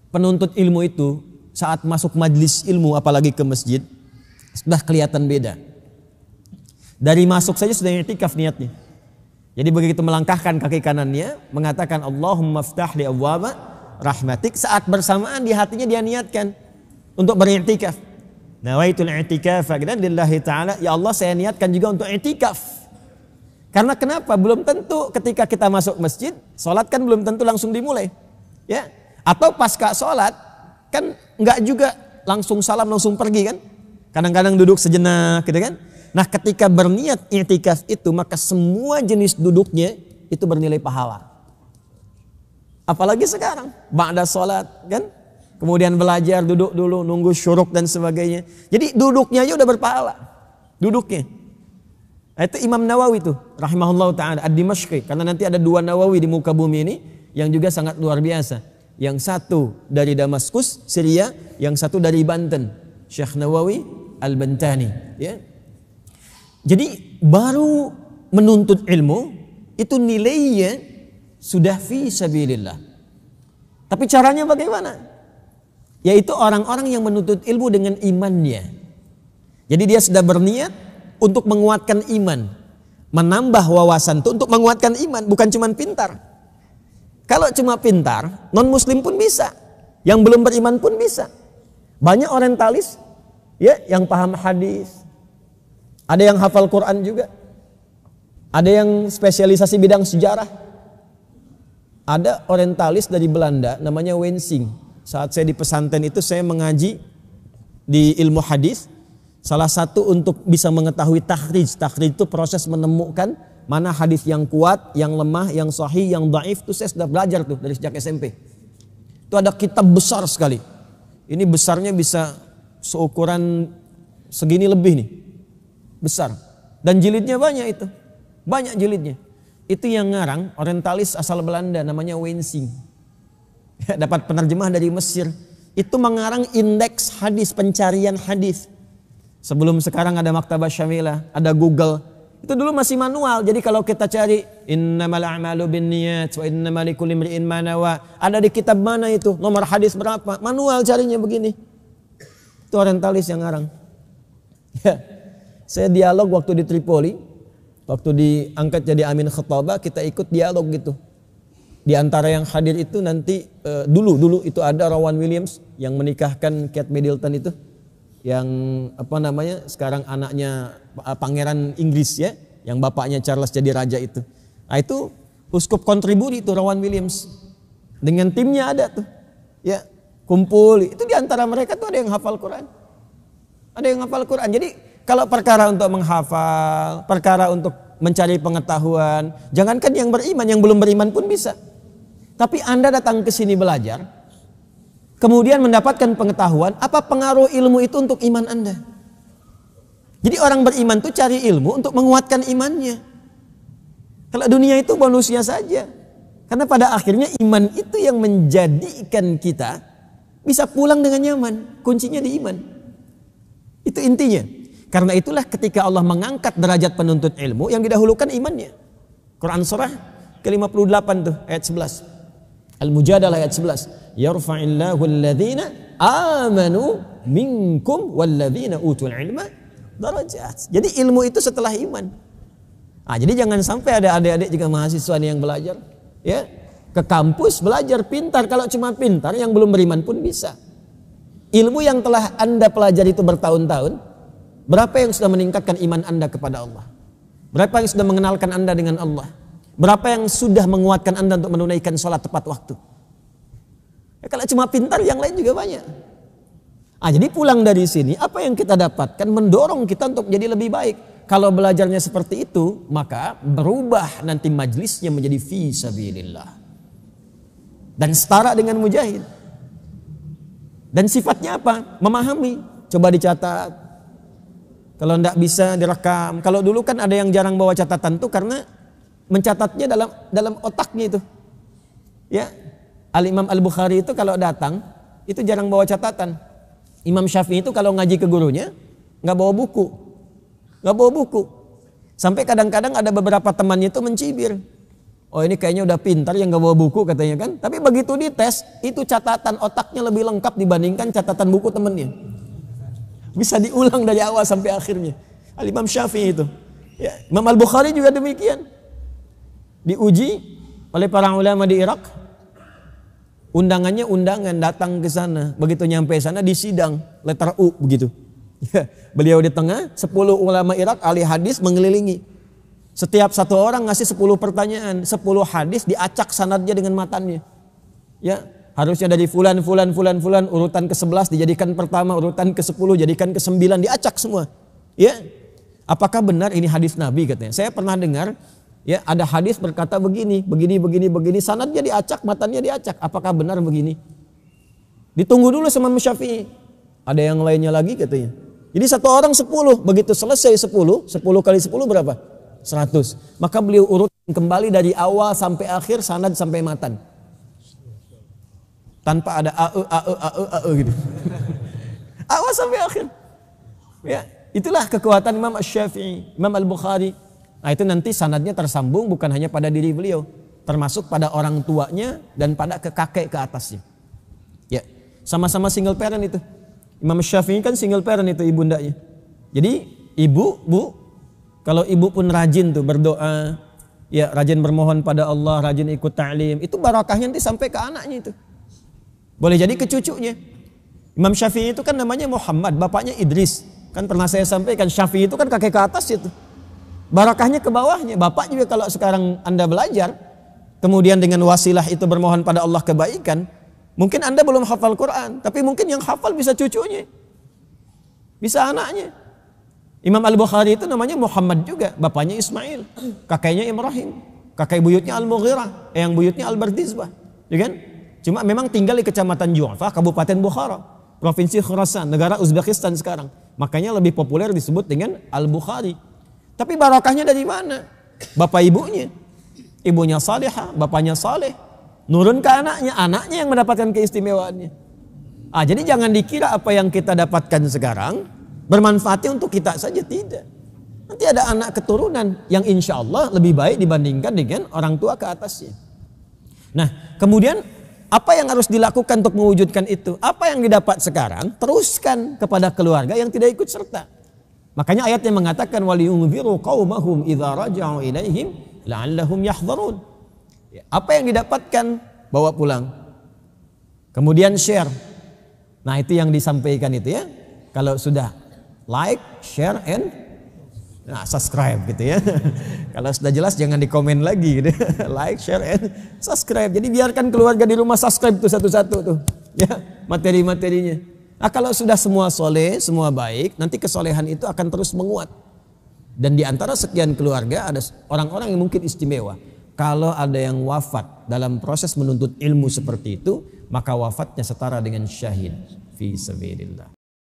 penuntut ilmu itu saat masuk majlis ilmu apalagi ke masjid sudah kelihatan beda. Dari masuk saja sudah i'tikaf niatnya. Jadi begitu melangkahkan kaki kanannya mengatakan Allahumma ftah li abwaba rahmatik, saat bersamaan di hatinya dia niatkan untuk beriktikaf. Nawaitul i'tikaf lillahi ta'ala, ya Allah saya niatkan juga untuk i'tikaf. Karena kenapa? Belum tentu ketika kita masuk masjid, sholat kan belum tentu langsung dimulai. Ya, atau pasca sholat kan enggak juga langsung salam langsung pergi kan? Kadang-kadang duduk sejenak gitu kan? Nah ketika berniat i'tikaf itu maka semua jenis duduknya itu bernilai pahala. Apalagi sekarang ba'da sholat kan? Kemudian belajar duduk dulu nunggu syuruk dan sebagainya. Jadi duduknya aja udah berpahala. Duduknya. Nah, itu Imam Nawawi tuh rahimahullah ta'ala ad-Dimashqi. Karena nanti ada dua Nawawi di muka bumi ini yang juga sangat luar biasa. Yang satu dari Damaskus, Syria, yang satu dari Banten, Syekh Nawawi Al-Bantani, ya. Jadi baru menuntut ilmu itu nilainya sudah fi sabilillah. Tapi caranya bagaimana? Yaitu orang-orang yang menuntut ilmu dengan imannya. Jadi dia sudah berniat untuk menguatkan iman, menambah wawasan itu untuk menguatkan iman, bukan cuma pintar. Kalau cuma pintar, non muslim pun bisa, yang belum beriman pun bisa. Banyak orientalis ya yang paham hadis. Ada yang hafal Quran juga. Ada yang spesialisasi bidang sejarah. Ada orientalis dari Belanda namanya Wensing. Saat saya di pesantren itu saya mengaji di ilmu hadis. Salah satu untuk bisa mengetahui takhrij. Takhrij itu proses menemukan mana hadis yang kuat, yang lemah, yang sahih, yang dhaif. Itu saya sudah belajar tuh dari sejak SMP. Itu ada kitab besar sekali. Ini besarnya bisa seukuran segini lebih nih. Besar. Dan jilidnya banyak itu. Banyak jilidnya. Itu yang ngarang orientalis asal Belanda namanya Wensing. Dapat penerjemah dari Mesir. Itu mengarang indeks hadis, pencarian hadis. Sebelum sekarang ada Maktabah Syamilah, ada Google. Itu dulu masih manual. Jadi kalau kita cari innamal a'malu binniyat wa innamal likulli imri'in ma nawa, ada di kitab mana itu? Nomor hadis berapa? Manual carinya begini. Itu orientalis yang ngarang. Ya. Saya dialog waktu di Tripoli. Waktu diangkat jadi Amin Khattabah, kita ikut dialog gitu. Di antara yang hadir itu nanti dulu itu ada Rowan Williams yang menikahkan Kate Middleton itu, yang apa namanya sekarang anaknya pangeran Inggris ya, yang bapaknya Charles jadi raja itu. Nah itu uskup kontribusi itu Rowan Williams dengan timnya ada tuh, ya kumpul. Itu di antara mereka tuh ada yang hafal Quran, ada yang hafal Quran. Jadi kalau perkara untuk menghafal, perkara untuk mencari pengetahuan, jangankan yang beriman, yang belum beriman pun bisa. Tapi Anda datang ke sini belajar, kemudian mendapatkan pengetahuan, apa pengaruh ilmu itu untuk iman Anda? Jadi orang beriman itu cari ilmu untuk menguatkan imannya. Kalau dunia itu bonusnya saja. Karena pada akhirnya iman itu yang menjadikan kita bisa pulang dengan nyaman. Kuncinya di iman. Itu intinya. Karena itulah ketika Allah mengangkat derajat penuntut ilmu, yang didahulukan imannya. Quran surah ke-58 tuh ayat 11. Al-Mujadalah ayat 11. Yarfa'illahu alladhina amanu minkum walladhina utul ilma darajat. Jadi ilmu itu setelah iman. Nah, jadi jangan sampai ada adik-adik juga mahasiswa nih yang belajar ya, ke kampus belajar pintar. Kalau cuma pintar, yang belum beriman pun bisa. Ilmu yang telah Anda pelajari itu bertahun-tahun, berapa yang sudah meningkatkan iman Anda kepada Allah? Berapa yang sudah mengenalkan Anda dengan Allah? Berapa yang sudah menguatkan Anda untuk menunaikan sholat tepat waktu? Ya, kalau cuma pintar, yang lain juga banyak. Jadi pulang dari sini, apa yang kita dapatkan mendorong kita untuk menjadi lebih baik. Kalau belajarnya seperti itu, maka berubah nanti majlisnya menjadi fi sabilillah. Dan setara dengan mujahid. Dan sifatnya apa? Memahami. Coba dicatat. Kalau tidak bisa direkam. Kalau dulu kan ada yang jarang bawa catatan tuh karena mencatatnya dalam otaknya itu. Ya, Al-Imam Al-Bukhari itu kalau datang itu jarang bawa catatan. Imam Syafi'i itu kalau ngaji ke gurunya nggak bawa buku. Sampai kadang-kadang ada beberapa temannya itu mencibir. Oh ini kayaknya udah pintar yang gak bawa buku katanya kan. Tapi begitu dites, itu catatan otaknya lebih lengkap dibandingkan catatan buku temennya. Bisa diulang dari awal sampai akhirnya. Al-Imam Syafi'i itu. Ya, Imam Al-Bukhari juga demikian. Diuji oleh para ulama di Irak. Undangannya undangan datang ke sana. Begitu nyampe sana disidang. Letter U begitu. Ya, beliau di tengah, 10 ulama Irak ahli hadis mengelilingi. Setiap satu orang ngasih 10 pertanyaan, 10 hadis diacak sanadnya dengan matanya. Ya, harusnya dari fulan urutan ke-11 dijadikan pertama, urutan ke-10 jadikan ke-9, diacak semua. Ya. Apakah benar ini hadis Nabi katanya? Saya pernah dengar ya ada hadis berkata begini, sanadnya diacak, matanya diacak. Apakah benar begini? Ditunggu dulu sama Syafi'i. Ada yang lainnya lagi katanya. Jadi satu orang 10, begitu selesai 10 kali 10 berapa? 100. Maka beliau urut kembali dari awal sampai akhir, sanad sampai matan. Tanpa ada AE gitu. Awal sampai akhir. Ya, itulah kekuatan Imam Asy-Syafi'i, Imam Al-Bukhari. Nah, itu nanti sanadnya tersambung bukan hanya pada diri beliau, termasuk pada orang tuanya dan pada kakek ke atasnya. Ya, sama-sama single parent itu. Imam Syafi'i kan single parent itu ibundanya. Jadi ibu, kalau ibu pun rajin tuh berdoa, ya rajin bermohon pada Allah, rajin ikut ta'lim, itu barakahnya nanti sampai ke anaknya itu. Boleh jadi ke cucunya. Imam Syafi'i itu kan namanya Muhammad, bapaknya Idris. Kan pernah saya sampaikan Syafi'i itu kan kakek ke atas itu. Barakahnya ke bawahnya. Bapak juga kalau sekarang Anda belajar, kemudian dengan wasilah itu bermohon pada Allah kebaikan, mungkin Anda belum hafal Quran, tapi mungkin yang hafal bisa cucunya, bisa anaknya. Imam Al-Bukhari itu namanya Muhammad juga, bapaknya Ismail, kakeknya Ibrahim, kakek buyutnya Al-Mughirah, yang buyutnya Al-Bardizbah, ya kan? Cuma memang tinggal di kecamatan Ju'fa, Kabupaten Bukhara, Provinsi Khurasan, negara Uzbekistan sekarang. Makanya lebih populer disebut dengan Al-Bukhari. Tapi barakahnya dari mana? Bapak ibunya, ibunya salihah, bapaknya saleh. Nurun ke anaknya, anaknya yang mendapatkan keistimewaannya. Jadi jangan dikira apa yang kita dapatkan sekarang bermanfaatnya untuk kita saja, tidak. Nanti ada anak keturunan yang insya Allah lebih baik dibandingkan dengan orang tua ke atasnya. Nah, kemudian apa yang harus dilakukan untuk mewujudkan itu? Apa yang didapat sekarang teruskan kepada keluarga yang tidak ikut serta. Makanya ayat yang mengatakan waliyunziru qaumahum idza raja'u ilaihim la'allahum yahdharun. Apa yang didapatkan bawa pulang. Kemudian share. Nah, itu yang disampaikan itu ya. Kalau sudah like, share and subscribe gitu ya. Kalau sudah jelas jangan dikomen lagi gitu. Like, share and subscribe. Jadi biarkan keluarga di rumah subscribe tuh satu-satu tuh ya, materi-materinya. Nah, kalau sudah semua soleh, semua baik, nanti kesolehan itu akan terus menguat. Dan di antara sekian keluarga ada orang-orang yang mungkin istimewa. Kalau ada yang wafat dalam proses menuntut ilmu seperti itu, maka wafatnya setara dengan syahid fi sabilillah.